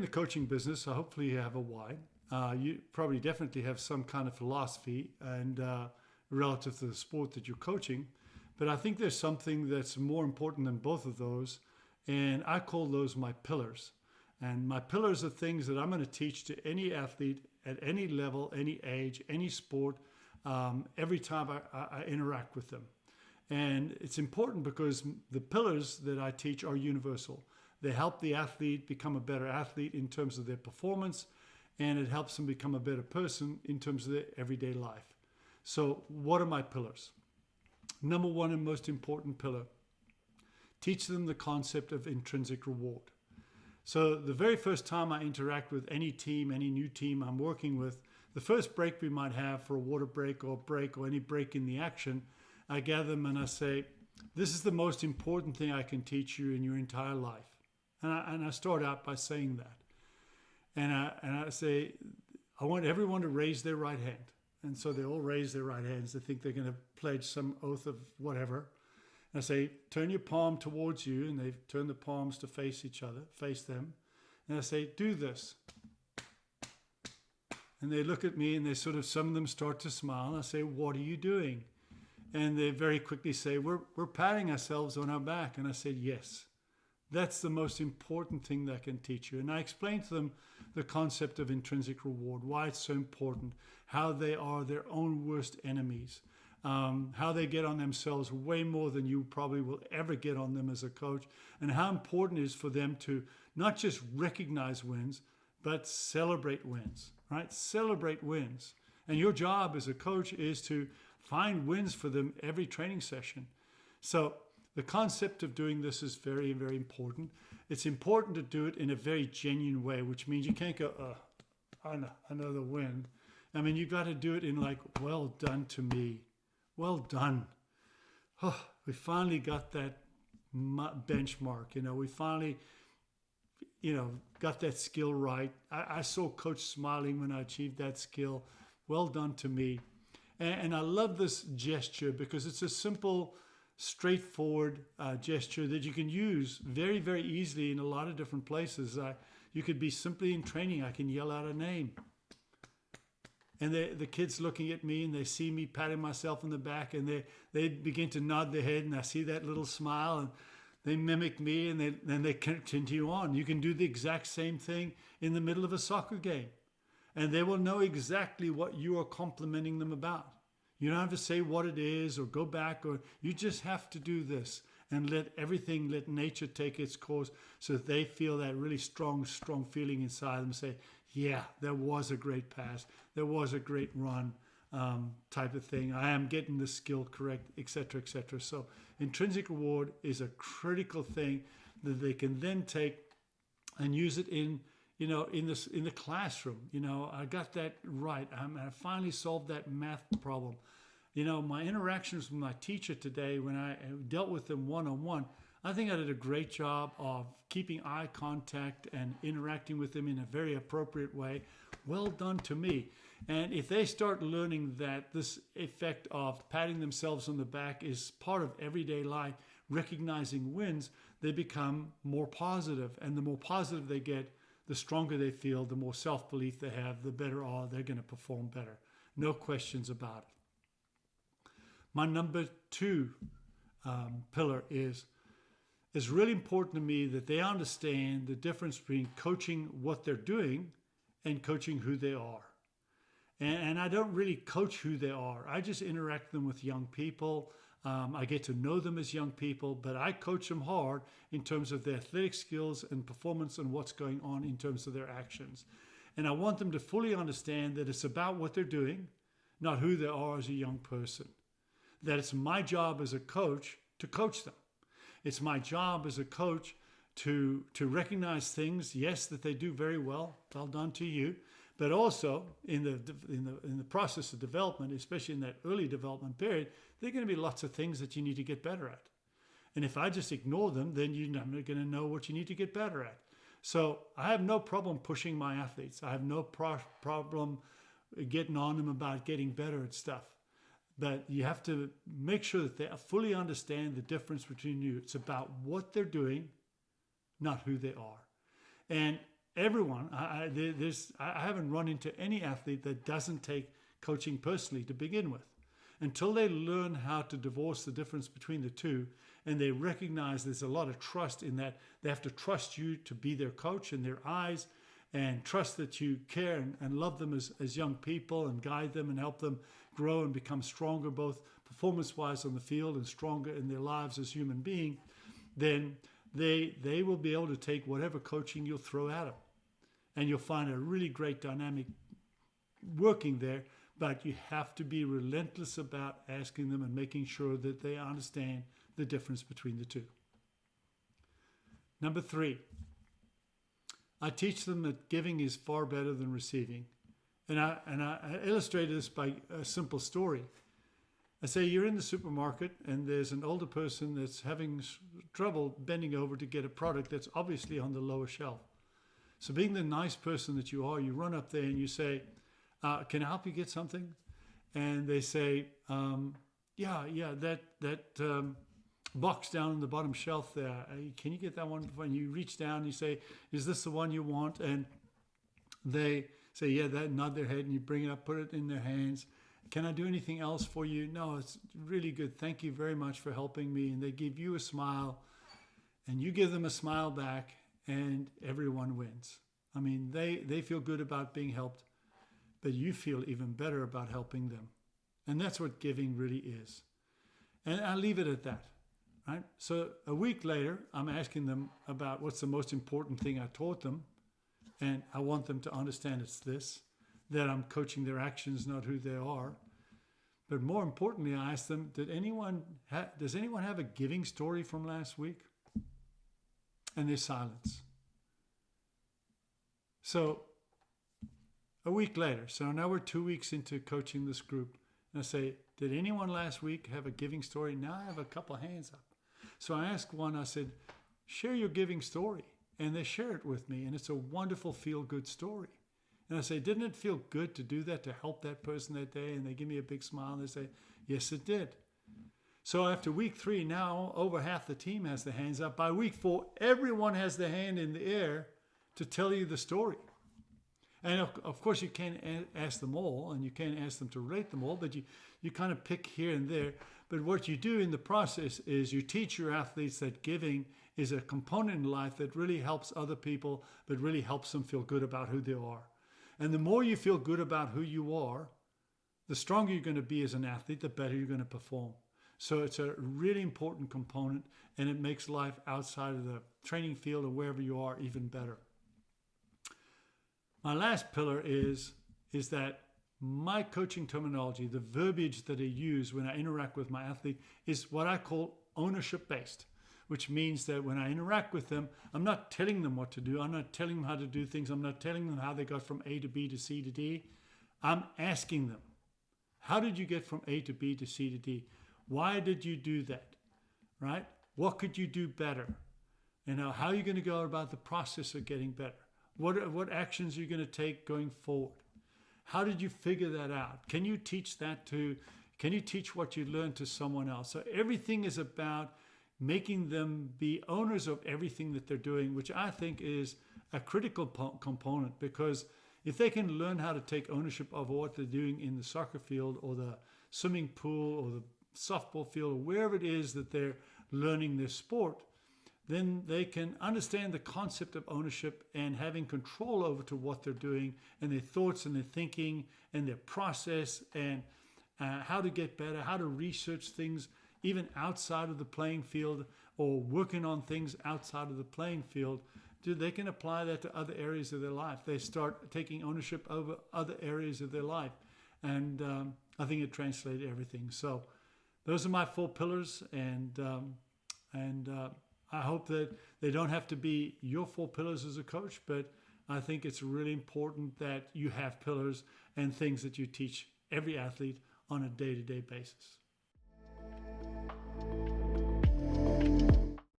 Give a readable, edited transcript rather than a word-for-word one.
the coaching business, so hopefully you have a why. You probably definitely have some kind of philosophy and relative to the sport that you're coaching. But I think there's something that's more important than both of those, and I call those my pillars. And my pillars are things that I'm going to teach to any athlete at any level, any age, any sport, every time I interact with them. And it's important because the pillars that I teach are universal. They help the athlete become a better athlete in terms of their performance, and it helps them become a better person in terms of their everyday life. So what are my pillars? Number one and most important pillar, teach them the concept of intrinsic reward. So the very first time I interact with any team, any new team I'm working with, the first break we might have for a water break or any break in the action, I gather them and I say, this is the most important thing I can teach you in your entire life. And I start out by saying that. And I say, I want everyone to raise their right hand. And so they all raise their right hands. They think they're going to pledge some oath of whatever. And I say, turn your palm towards you. And they turn the palms to face each other, face them. And I say, do this. And they look at me and they sort of, some of them start to smile. And I say, what are you doing? And they very quickly say, we're patting ourselves on our back. And I said, yes, that's the most important thing that I can teach you. And I explained to them the concept of intrinsic reward, why it's so important, how they are their own worst enemies, how they get on themselves way more than you probably will ever get on them as a coach, and how important it is for them to not just recognize wins, but celebrate wins, right? Celebrate wins. And your job as a coach is to find wins for them every training session. So the concept of doing this is very, very important. It's important to do it in a very genuine way, which means you can't go, another win. I mean, you've got to do it in like, well done to me. Well done. Oh, we finally got that benchmark. We finally, got that skill right. I saw Coach smiling when I achieved that skill. Well done to me. And I love this gesture because it's a simple, straightforward gesture that you can use very, very easily in a lot of different places. You could be simply in training. I can yell out a name. And the kids looking at me and they see me patting myself on the back and they begin to nod their head and I see that little smile and they mimic me and then they continue on. You can do the exact same thing in the middle of a soccer game and they will know exactly what you are complimenting them about. You don't have to say what it is or go back, or you just have to do this and let nature take its course so that they feel that really strong feeling inside them. Say, yeah, that was a great pass. There was a great run type of thing. I am getting the skill correct, etc., etc. So intrinsic reward is a critical thing that they can then take and use it in the classroom. I got that right. I finally solved that math problem. My interactions with my teacher today, when I dealt with them one-on-one, I think I did a great job of keeping eye contact and interacting with them in a very appropriate way. Well done to me. And if they start learning that this effect of patting themselves on the back is part of everyday life, recognizing wins, they become more positive. And the more positive they get, the stronger they feel, the more self-belief they have, the better they're going to perform better. No questions about it. My number two pillar is really important to me that they understand the difference between coaching what they're doing and coaching who they are. And I don't really coach who they are. I just interact them with young people. I get to know them as young people, but I coach them hard in terms of their athletic skills and performance and what's going on in terms of their actions. And I want them to fully understand that it's about what they're doing, not who they are as a young person. That it's my job as a coach to coach them. It's my job as a coach to recognize things, yes, that they do very well done to you, but also in the process of development, especially in that early development period, there are going to be lots of things that you need to get better at. And if I just ignore them, then you're not going to know what you need to get better at. So I have no problem pushing my athletes. I have no problem getting on them about getting better at stuff. But you have to make sure that they fully understand the difference between you. It's about what they're doing, not who they are. And everyone, I haven't run into any athlete that doesn't take coaching personally to begin with. Until they learn how to divorce the difference between the two, and they recognize there's a lot of trust in that. They have to trust you to be their coach in their eyes, and trust that you care and love them as young people, and guide them and help them grow and become stronger, both performance-wise on the field and stronger in their lives as human beings. Then they will be able to take whatever coaching you'll throw at them. And you'll find a really great dynamic working there, but you have to be relentless about asking them and making sure that they understand the difference between the two. Number 3, I teach them that giving is far better than receiving. And I illustrated this by a simple story. I say you're in the supermarket and there's an older person that's having trouble bending over to get a product that's obviously on the lower shelf. So being the nice person that you are, you run up there and you say, can I help you get something? And they say, that box down on the bottom shelf there, can you get that one? When you reach down and you say, is this the one you want? And they say, yeah, that, nod their head, and you bring it up, put it in their hands. Can I do anything else for you? No, it's really good. Thank you very much for helping me. And they give you a smile, and you give them a smile back, and everyone wins. I mean, they feel good about being helped, but you feel even better about helping them. And that's what giving really is. And I'll leave it at that, right? So a week later, I'm asking them about what's the most important thing I taught them. And I want them to understand it's this, that I'm coaching their actions, not who they are. But more importantly, I asked them, does anyone have a giving story from last week? And there's silence. So a week later, so now we're 2 weeks into coaching this group, and I say, did anyone last week have a giving story? Now I have a couple of hands up. So I asked one, I said, share your giving story. And they share it with me, and it's a wonderful feel-good story. And I say, didn't it feel good to do that, to help that person that day? And they give me a big smile, and they say, yes, it did. So after week 3, now over half the team has their hands up. By week 4, everyone has their hand in the air to tell you the story. And of course, you can't ask them all, and you can't ask them to rate them all, but you kind of pick here and there. But what you do in the process is you teach your athletes that giving is a component in life that really helps other people, but really helps them feel good about who they are. And the more you feel good about who you are, the stronger you're going to be as an athlete, the better you're going to perform. So it's a really important component, and it makes life outside of the training field or wherever you are even better. My last pillar is that my coaching terminology, the verbiage that I use when I interact with my athlete, is what I call ownership-based, which means that when I interact with them, I'm not telling them what to do. I'm not telling them how to do things. I'm not telling them how they got from A to B to C to D. I'm asking them, how did you get from A to B to C to D? Why did you do that, right? What could you do better? You know, how are you going to go about the process of getting better? What actions are you going to take going forward? How did you figure that out? Can you teach what you learned to someone else? So everything is about making them be owners of everything that they're doing, which I think is a critical component, because if they can learn how to take ownership of what they're doing in the soccer field or the swimming pool or the softball field or wherever it is that they're learning their sport, then they can understand the concept of ownership and having control over to what they're doing and their thoughts and their thinking and their process and how to get better, how to research things even outside of the playing field or working on things outside of the playing field. They can apply that to other areas of their life. They start taking ownership over other areas of their life. And I think it translates everything. So those are my 4 pillars. And I hope that they don't have to be your 4 pillars as a coach, but I think it's really important that you have pillars and things that you teach every athlete on a day-to-day basis.